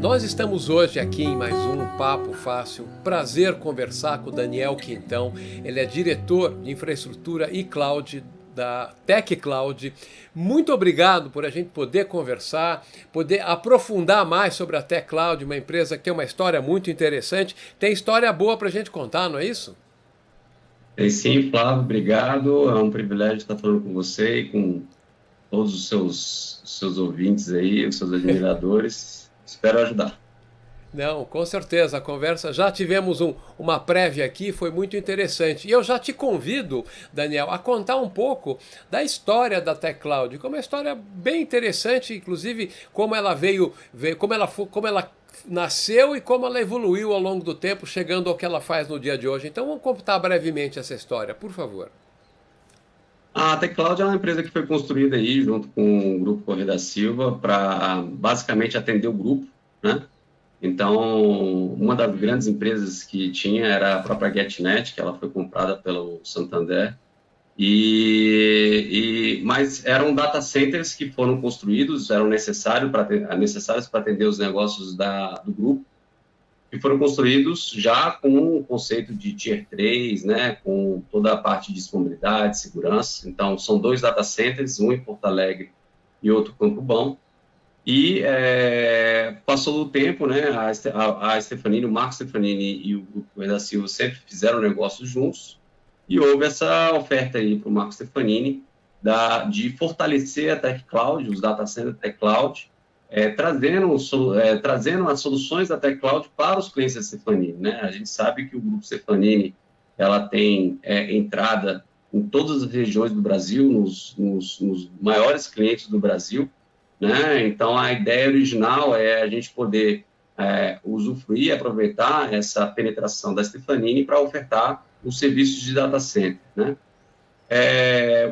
Nós estamos hoje aqui em mais um Papo Fácil. Prazer conversar com o Daniel Quintão. Ele é diretor de infraestrutura e cloud da Tech Cloud. Muito obrigado por a gente poder conversar, poder aprofundar mais sobre a Tech Cloud, uma empresa que tem uma história muito interessante. Tem história boa para a gente contar, não é isso? Tem sim, Flávio, obrigado. É um privilégio estar falando com você e com todos os seus ouvintes aí, os seus admiradores. Espero ajudar. Não, com certeza, a conversa, já tivemos uma prévia aqui, foi muito interessante. E eu já te convido, Daniel, a contar um pouco da história da Tech Cloud, como é uma história bem interessante, inclusive como ela como ela nasceu e como ela evoluiu ao longo do tempo, chegando ao que ela faz no dia de hoje. Então vamos contar brevemente essa história, por favor. A TechCloud é uma empresa que foi construída aí junto com o Grupo Correia da Silva para basicamente atender o grupo, né? Então, uma das grandes empresas que tinha era a própria GetNet, que ela foi comprada pelo Santander. Mas eram data centers que foram construídos, eram necessários para atender os negócios do grupo, que foram construídos já com o conceito de Tier 3, né, com toda a parte de disponibilidade, segurança. Então, são dois data centers, um em Porto Alegre e outro em Campo Bom. E passou o tempo, né, a Stefanini, o Marco Stefanini e o Grupo Correia da Silva sempre fizeram negócios juntos, e houve essa oferta aí para o Marco Stefanini de fortalecer a Tech Cloud, os data centers da Tech Cloud, trazendo as soluções da Tech Cloud para os clientes da Stefanini, né? A gente sabe que o Grupo Stefanini ela tem entrada em todas as regiões do Brasil, nos maiores clientes do Brasil, né? Então, a ideia original é a gente poder usufruir, aproveitar essa penetração da Stefanini para ofertar os serviços de data center, né?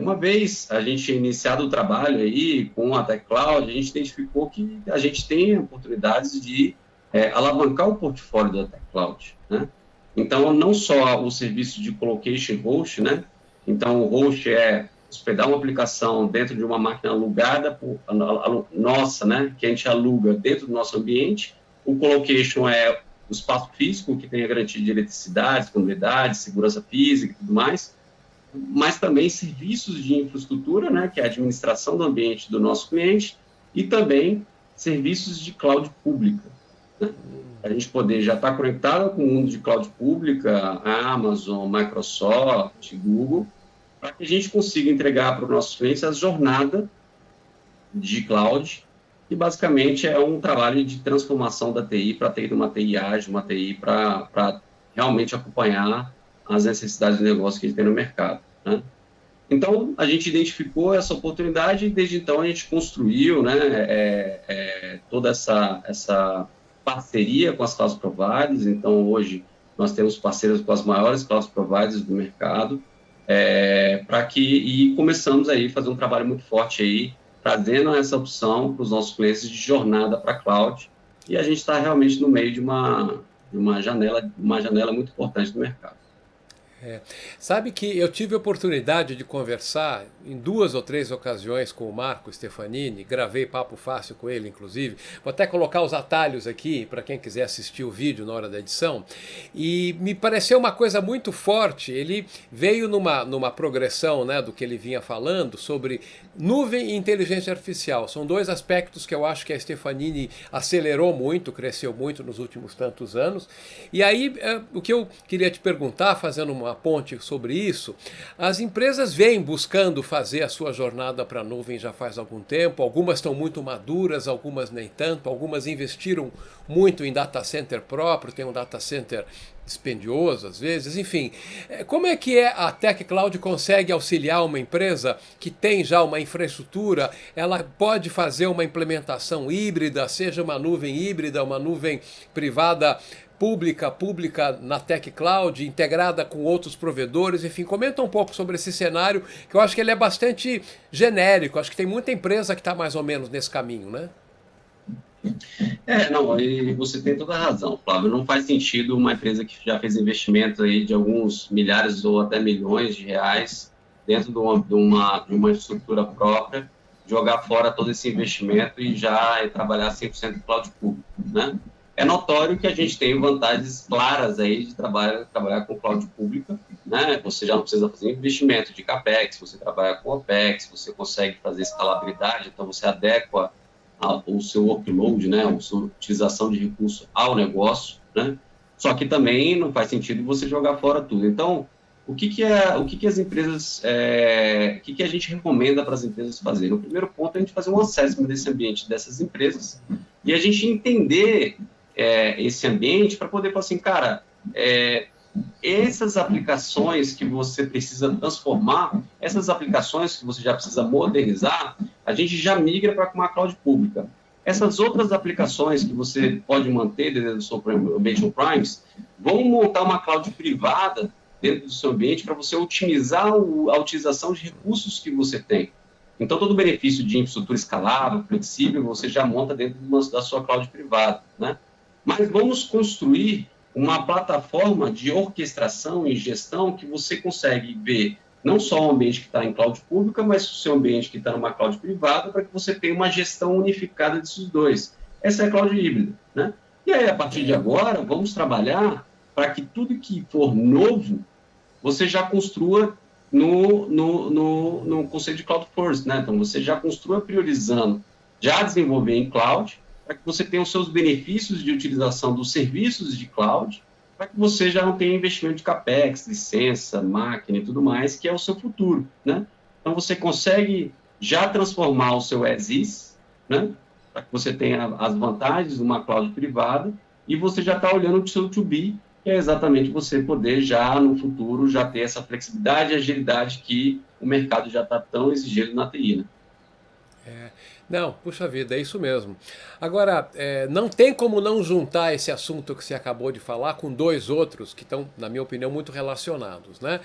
Uma vez a gente iniciado o trabalho aí com a Tech Cloud, a gente identificou que a gente tem oportunidades de alavancar o portfólio da Tech Cloud, né? Então, não só o serviço de colocation host, né? Então, o host é hospedar uma aplicação dentro de uma máquina alugada nossa, né? Que a gente aluga dentro do nosso ambiente. O colocation é o espaço físico, que tem a garantia de eletricidade, disponibilidade, segurança física e tudo mais, mas também serviços de infraestrutura, né, que é a administração do ambiente do nosso cliente, e também serviços de cloud pública, né? A gente poder já estar conectado com o mundo de cloud pública, Amazon, Microsoft, Google, para que a gente consiga entregar para os nossos clientes a jornada de cloud, que basicamente é um trabalho de transformação da TI para ter uma TI ágil, uma TI para realmente acompanhar as necessidades de negócio que a gente tem no mercado, né? Então, a gente identificou essa oportunidade e, desde então, a gente construiu, né, toda essa parceria com as cloud providers. Então, hoje, nós temos parceiros com as maiores cloud providers do mercado, e começamos aí a fazer um trabalho muito forte aí, trazendo essa opção para os nossos clientes de jornada para a cloud, e a gente está realmente no meio de uma janela muito importante do mercado. Sabe que eu tive a oportunidade de conversar em 2 ou 3 ocasiões com o Marco Stefanini, gravei papo fácil com ele, inclusive. Vou até colocar os atalhos aqui para quem quiser assistir o vídeo na hora da edição. E me pareceu uma coisa muito forte. Ele veio numa progressão, né, do que ele vinha falando sobre nuvem e inteligência artificial. São dois aspectos que eu acho que a Stefanini acelerou muito, cresceu muito nos últimos tantos anos. E aí, o que eu queria te perguntar, fazendo uma ponte sobre isso, as empresas vêm buscando fazer a sua jornada para a nuvem já faz algum tempo, algumas estão muito maduras, algumas nem tanto, algumas investiram muito em data center próprio, tem um data center dispendioso às vezes, enfim. Como é que a Tech Cloud consegue auxiliar uma empresa que tem já uma infraestrutura, ela pode fazer uma implementação híbrida, seja uma nuvem híbrida, uma nuvem privada pública na Tech Cloud, integrada com outros provedores, enfim, comenta um pouco sobre esse cenário, que eu acho que ele é bastante genérico, acho que tem muita empresa que está mais ou menos nesse caminho, né? Não, e você tem toda a razão, Flávio. Não faz sentido uma empresa que já fez investimentos aí de alguns milhares ou até milhões de reais dentro de uma estrutura própria, jogar fora todo esse investimento e já trabalhar 100% cloud público. né? É notório que a gente tem vantagens claras aí de trabalhar com cloud pública, né? Você já não precisa fazer investimento de CAPEX, você trabalha com OPEX, você consegue fazer escalabilidade, então você adequa o seu workload, né? A sua utilização de recurso ao negócio, né? Só que também não faz sentido você jogar fora tudo. Então, o que as empresas, o que a gente recomenda para as empresas fazerem? O primeiro ponto é a gente fazer um assessment desse ambiente dessas empresas e a gente entender esse ambiente para poder falar assim, cara, essas aplicações que você precisa transformar, essas aplicações que você já precisa modernizar, a gente já migra para uma cloud pública. Essas outras aplicações que você pode manter dentro do seu ambiente on-premise, vão montar uma cloud privada dentro do seu ambiente para você otimizar a utilização de recursos que você tem. Então, todo o benefício de infraestrutura escalável, flexível, você já monta dentro da sua cloud privada, né? Mas vamos construir uma plataforma de orquestração e gestão que você consegue ver não só o ambiente que está em cloud pública, mas o seu ambiente que está numa cloud privada, para que você tenha uma gestão unificada desses dois. Essa é a cloud híbrida, né? E aí, a partir de agora, vamos trabalhar para que tudo que for novo, você já construa no conceito de cloud first, né? Então, você já construa priorizando, já desenvolver em cloud, para que você tenha os seus benefícios de utilização dos serviços de cloud, para que você já não tenha investimento de CAPEX, licença, máquina e tudo mais, que é o seu futuro, né? Então, você consegue já transformar o seu as-is, né? Para que você tenha as vantagens de uma cloud privada, e você já está olhando o seu to-be, que é exatamente você poder já, no futuro, já ter essa flexibilidade e agilidade que o mercado já está tão exigindo na TI, né? Não, puxa vida, é isso mesmo. Agora, não tem como não juntar esse assunto que você acabou de falar com dois outros que estão, na minha opinião, muito relacionados, né?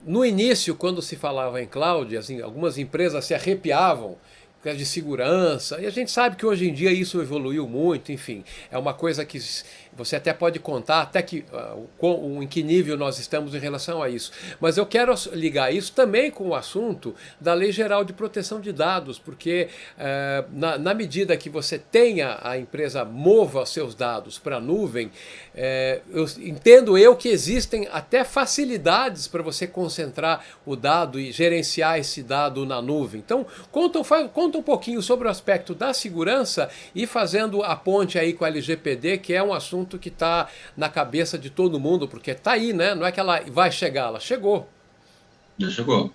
No início, quando se falava em cloud, assim, algumas empresas se arrepiavam por causa de segurança, e a gente sabe que hoje em dia isso evoluiu muito, enfim, é uma coisa que você até pode contar até em que nível nós estamos em relação a isso. Mas eu quero ligar isso também com o assunto da Lei Geral de Proteção de Dados, porque na medida que você tenha a empresa mova seus dados para a nuvem, entendo eu que existem até facilidades para você concentrar o dado e gerenciar esse dado na nuvem. Então, conta um pouquinho sobre o aspecto da segurança e fazendo a ponte aí com a LGPD, que é um assunto que está na cabeça de todo mundo, porque está aí, né? Não é que ela vai chegar, ela chegou. Já chegou.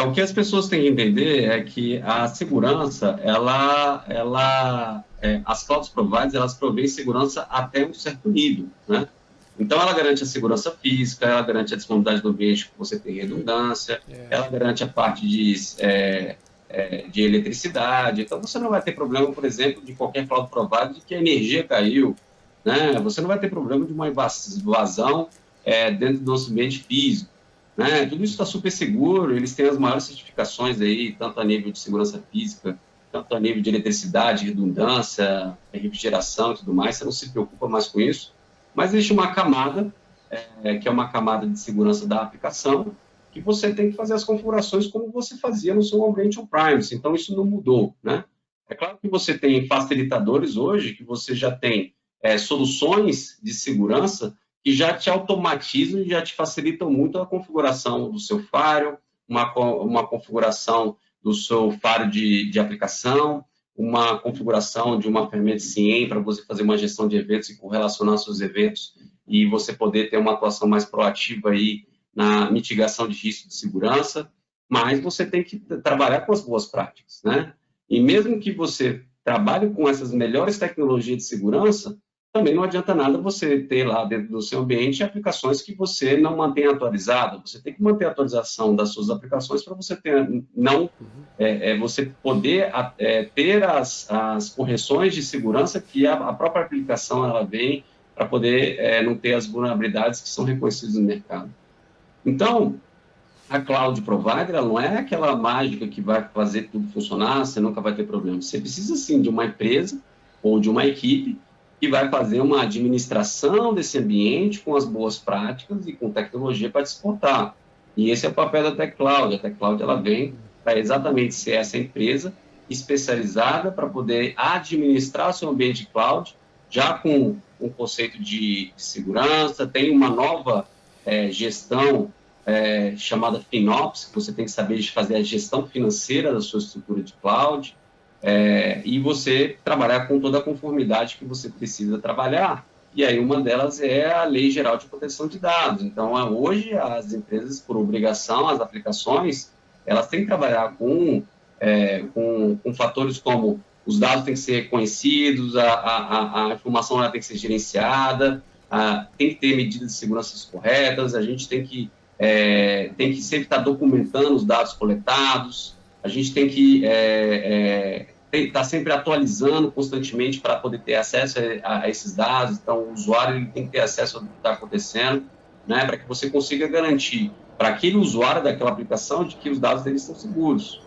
O que as pessoas têm que entender é que a segurança, as cloud providers, elas provêm segurança até um certo nível, né? Então, ela garante a segurança física, ela garante a disponibilidade do ambiente que você tem redundância, ela garante a parte de eletricidade. Então, você não vai ter problema, por exemplo, de qualquer cloud provider de que a energia caiu, né? Você não vai ter problema de uma invasão dentro do nosso ambiente físico, né? Tudo isso está super seguro, eles têm as maiores certificações aí, tanto a nível de segurança física, tanto a nível de eletricidade, redundância, refrigeração e tudo mais, você não se preocupa mais com isso. Mas existe uma camada, que é uma camada de segurança da aplicação, que você tem que fazer as configurações como você fazia no seu ambiente on-premise. Então, isso não mudou, né? É claro que você tem facilitadores hoje, que você já tem soluções de segurança que já te automatizam e já te facilitam muito a configuração do seu firewall, uma configuração do seu firewall de aplicação, uma configuração de uma ferramenta CIEM para você fazer uma gestão de eventos e correlacionar seus eventos e você poder ter uma atuação mais proativa aí na mitigação de risco de segurança, mas você tem que trabalhar com as boas práticas, né? E mesmo que você trabalhe com essas melhores tecnologias de segurança, também não adianta nada você ter lá dentro do seu ambiente aplicações que você não mantém atualizada. Você tem que manter a atualização das suas aplicações para você você poder ter as correções de segurança que a própria aplicação ela vem para poder não ter as vulnerabilidades que são reconhecidas no mercado. Então, a cloud provider ela não é aquela mágica que vai fazer tudo funcionar, você nunca vai ter problema. Você precisa, sim, de uma empresa ou de uma equipe que vai fazer uma administração desse ambiente com as boas práticas e com tecnologia para te suportar. E esse é o papel da TechCloud. A TechCloud ela vem para exatamente ser essa empresa especializada para poder administrar seu ambiente cloud, já com um conceito de segurança, tem uma nova gestão chamada FinOps, que você tem que saber fazer a gestão financeira da sua estrutura de cloud, e você trabalhar com toda a conformidade que você precisa trabalhar. E aí uma delas é a Lei Geral de Proteção de Dados. Então, hoje, as empresas, por obrigação, as aplicações, elas têm que trabalhar com fatores como os dados têm que ser reconhecidos, a informação lá tem que ser gerenciada, tem que ter medidas de segurança corretas, a gente tem que sempre estar documentando os dados coletados, a gente tem que estar sempre atualizando constantemente para poder ter acesso a esses dados. Então, o usuário ele tem que ter acesso ao que está acontecendo, né, para que você consiga garantir para aquele usuário daquela aplicação de que os dados deles estão seguros.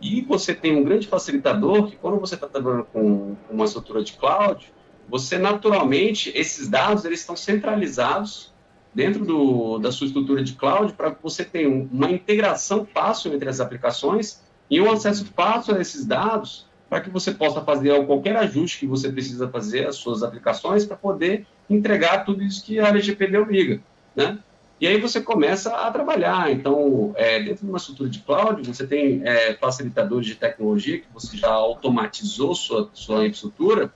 E você tem um grande facilitador que, quando você está trabalhando com uma estrutura de cloud, você, naturalmente, esses dados eles estão centralizados dentro da sua estrutura de cloud para que você tenha uma integração fácil entre as aplicações e um acesso fácil a esses dados para que você possa fazer qualquer ajuste que você precisa fazer às suas aplicações para poder entregar tudo isso que a LGPD obriga, né? E aí você começa a trabalhar. Então, dentro de uma estrutura de cloud, você tem facilitadores de tecnologia que você já automatizou sua infraestrutura,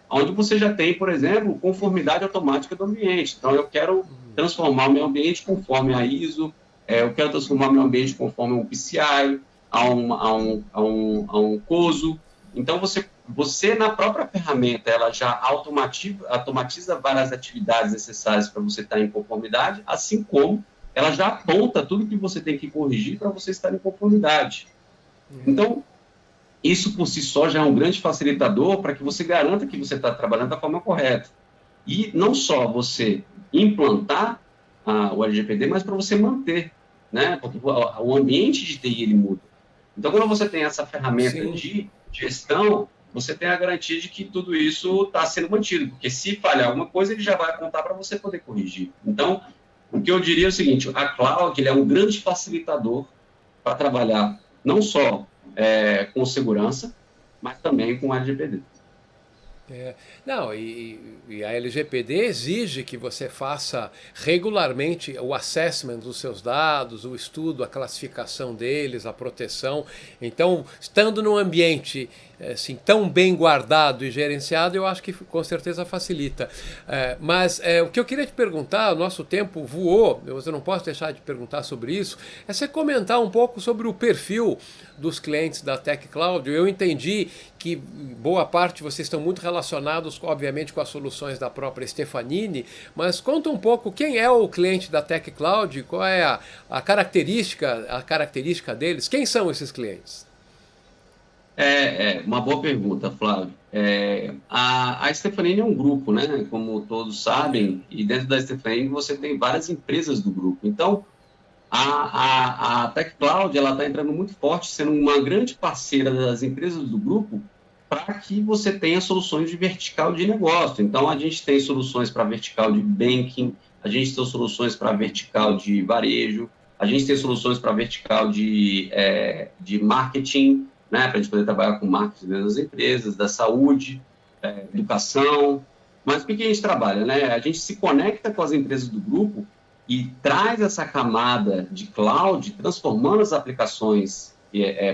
onde você já tem, por exemplo, conformidade automática do ambiente. Então, eu quero transformar o meu ambiente conforme a ISO, eu quero transformar o meu ambiente conforme um PCI, a um COSO. Então, você na própria ferramenta, ela já automatiza várias atividades necessárias para você estar em conformidade, assim como ela já aponta tudo que você tem que corrigir para você estar em conformidade. Então, isso por si só já é um grande facilitador para que você garanta que você está trabalhando da forma correta. E não só você implantar o LGPD, mas para você manter, né? Porque o ambiente de TI ele muda. Então, quando você tem essa ferramenta de gestão, você tem a garantia de que tudo isso está sendo mantido, porque se falhar alguma coisa, ele já vai apontar para você poder corrigir. Então, o que eu diria é o seguinte: a cloud ele é um grande facilitador para trabalhar não só com segurança, mas também com LGPD. Não, e a LGPD exige que você faça regularmente o assessment dos seus dados, o estudo, a classificação deles, a proteção. Então, estando num ambiente assim, tão bem guardado e gerenciado, eu acho que com certeza facilita. Mas o que eu queria te perguntar, o nosso tempo voou, eu não posso deixar de perguntar sobre isso, é você comentar um pouco sobre o perfil dos clientes da Tech Cloud. Eu entendi que boa parte vocês estão muito relacionados, obviamente, com as soluções da própria Stefanini, mas conta um pouco quem é o cliente da Tech Cloud, qual é a característica deles, quem são esses clientes? Uma boa pergunta, Flávio. A Stefanini é um grupo, né? Como todos sabem, e dentro da Stefanini você tem várias empresas do grupo. Então, a Tech Cloud ela está entrando muito forte, sendo uma grande parceira das empresas do grupo para que você tenha soluções de vertical de negócio. Então, a gente tem soluções para vertical de banking, a gente tem soluções para vertical de varejo, a gente tem soluções para vertical de marketing, né, para a gente poder trabalhar com marketing das empresas, da saúde, educação. Mas o que a gente trabalha, né? A gente se conecta com as empresas do grupo e traz essa camada de cloud, transformando as aplicações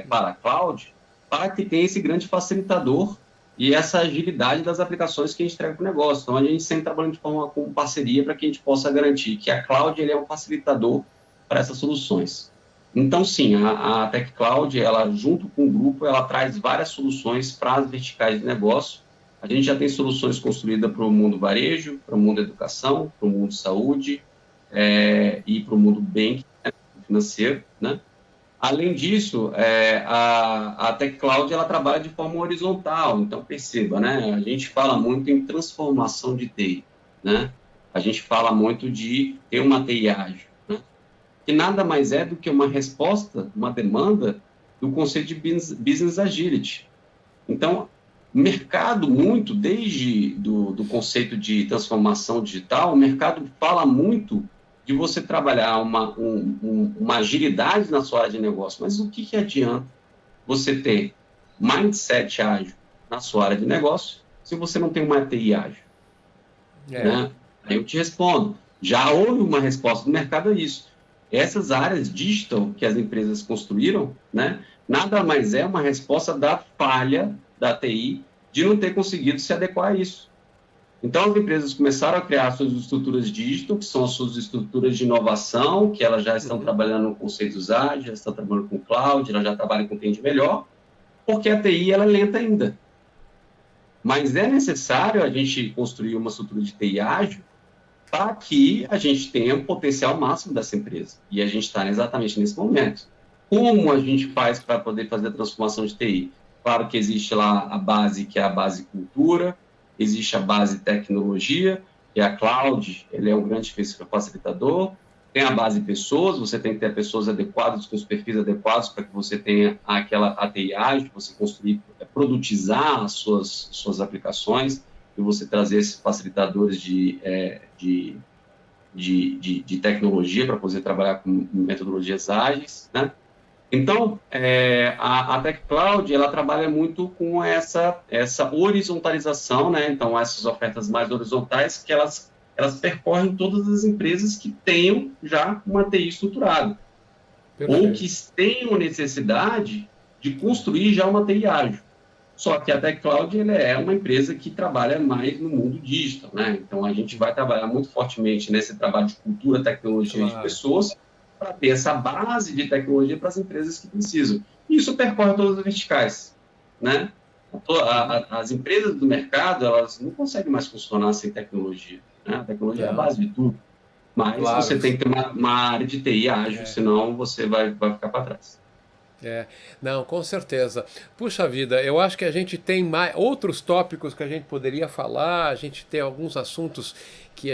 para a cloud, para que tenha esse grande facilitador e essa agilidade das aplicações que a gente entrega para o negócio. Então, a gente sempre trabalha de forma com parceria para que a gente possa garantir que a cloud ele é um facilitador para essas soluções. Então, sim, a Tech Cloud, ela, junto com o grupo, ela traz várias soluções para as verticais de negócio. A gente já tem soluções construídas para o mundo varejo, para o mundo educação, para o mundo saúde e para o mundo banking, né, financeiro, né? Além disso, a Tech Cloud ela trabalha de forma horizontal. Então, perceba, né? A gente fala muito em transformação de TI, né? A gente fala muito de ter uma TI ágil, que nada mais é do que uma resposta, uma demanda do conceito de business agility. Então, o mercado muito, desde do conceito de transformação digital, o mercado fala muito de você trabalhar uma agilidade na sua área de negócio. Mas o que adianta você ter mindset ágil na sua área de negócio se você não tem uma TI ágil? Né? Aí eu te respondo, já houve uma resposta do mercado a isso. Essas áreas digital que as empresas construíram, né, nada mais é uma resposta da falha da TI de não ter conseguido se adequar a isso. Então, as empresas começaram a criar suas estruturas digital, que são as suas estruturas de inovação, que elas já estão trabalhando com conceitos ágeis, já estão trabalhando com cloud, elas já trabalham com TI melhor, porque a TI ela é lenta ainda. Mas é necessário a gente construir uma estrutura de TI ágil para que a gente tenha o potencial máximo dessa empresa. E a gente está exatamente nesse momento. Como a gente faz para poder fazer a transformação de TI? Claro que existe lá a base, que é a base cultura, existe a base tecnologia, que é a cloud, ele é um grande facilitador, tem a base pessoas, você tem que ter pessoas adequadas, com os perfis adequados para que você tenha aquela ATI ágil, você construir, produtizar as suas aplicações e você trazer esses facilitadores de tecnologia para poder trabalhar com metodologias ágeis, né? Então, a Tech Cloud, ela trabalha muito com essa horizontalização, né? Então, essas ofertas mais horizontais, que elas percorrem todas as empresas que tenham já uma TI estruturada. Perfeito. Ou que tenham necessidade de construir já uma TI ágil. Só que a Tech Cloud ela é uma empresa que trabalha mais no mundo digital, né? Então, a gente vai trabalhar muito fortemente nesse trabalho de cultura, tecnologia e de pessoas, para ter essa base de tecnologia para as empresas que precisam. E isso percorre todas as verticais, né? As empresas do mercado, elas não conseguem mais funcionar sem tecnologia, né? A tecnologia é a base de tudo. Mas você tem que ter uma área de TI ágil, senão você vai ficar para trás. Não, com certeza. Puxa vida, eu acho que a gente tem outros tópicos que a gente poderia falar, a gente tem alguns assuntos que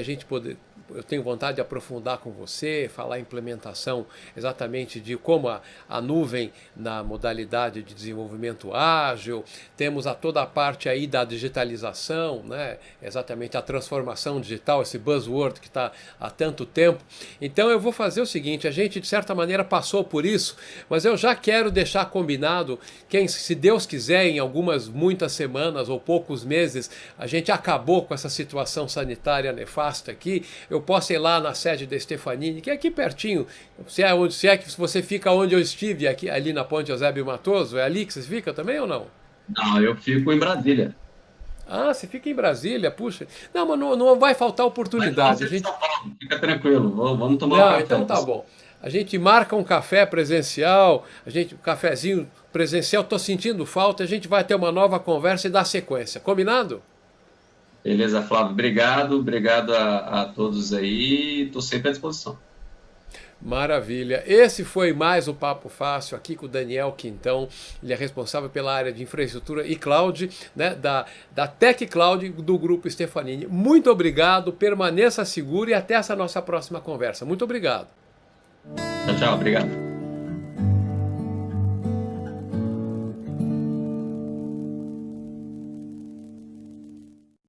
eu tenho vontade de aprofundar com você, falar a implementação exatamente de como a nuvem na modalidade de desenvolvimento ágil, temos toda a parte aí da digitalização, né? Exatamente a transformação digital, esse buzzword que está há tanto tempo. Então eu vou fazer o seguinte, a gente de certa maneira passou por isso, mas eu já quero deixar combinado, se Deus quiser, em muitas semanas ou poucos meses, a gente acabou com essa situação sanitária nefasta aqui, eu posso ir lá na sede da Stefanini, que é aqui pertinho, se é que você fica onde eu estive, ali na Ponte Eusébio Matoso, é ali que você fica também ou não? Não, eu fico em Brasília. Ah, você fica em Brasília, puxa. Não, mas não vai faltar oportunidade. Fica tranquilo, vamos tomar um café. Então tá bom. A gente marca um café presencial, um cafezinho presencial, estou sentindo falta, a gente vai ter uma nova conversa e dar sequência. Combinado? Beleza, Flávio. Obrigado a todos aí, estou sempre à disposição. Maravilha. Esse foi mais o Papo Fácil aqui com o Daniel Quintão. Ele é responsável pela área de infraestrutura e cloud, né, da Tech Cloud do Grupo Stefanini. Muito obrigado, permaneça seguro e até essa nossa próxima conversa. Muito obrigado. Tchau, obrigado.